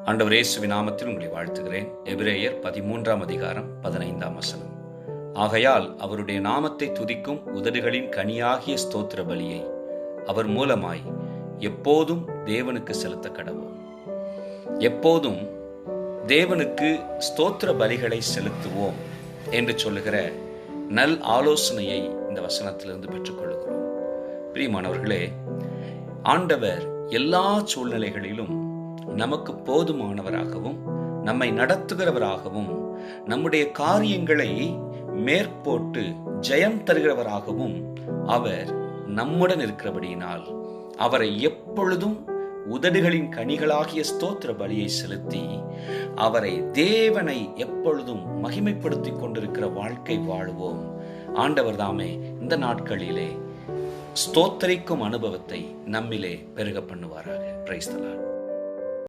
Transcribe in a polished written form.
ஆண்டவர் இயேசுவின் நாமத்தில் உங்களை வாழ்த்துகிறேன். எபிரேயர் 13ஆம் அதிகாரம் 15ஆம் வசனம். ஆகையால் அவருடைய நாமத்தை துதிக்கும் உதடுகளின் கனியாகிய ஸ்தோத்திர பலியை அவர் மூலமாய் எப்போதும் தேவனுக்கு செலுத்த கடவோம். எப்போதும் தேவனுக்கு ஸ்தோத்திர பலிகளை செலுத்துவோம் என்று சொல்லுகிற நல் ஆலோசனையை இந்த வசனத்திலிருந்து பெற்றுக்கொள்கிறோம். பிரியமானவர்களே, ஆண்டவர் எல்லா சூழ்நிலைகளிலும் நமக்கு போதுமானவராகவும் நம்மை நடத்துகிறவராகவும் நம்முடைய காரியங்களை மேற்போட்டு ஜெயம் தருகிறவராகவும் அவர் நம்முடன் இருக்கிறபடியினால் அவரை எப்பொழுதும் உதடுகளின் கனிகளாகிய ஸ்தோத்திர பலியை செலுத்தி அவரை தேவனை எப்பொழுதும் மகிமைப்படுத்திக் கொண்டிருக்கிற வாழ்க்கை வாழுவோம். ஆண்டவர் தாமே இந்த நாட்களிலே ஸ்தோத்தரிக்கும் அனுபவத்தை நம்மிலே பெருக பண்ணுவாராக. Praise the Lord.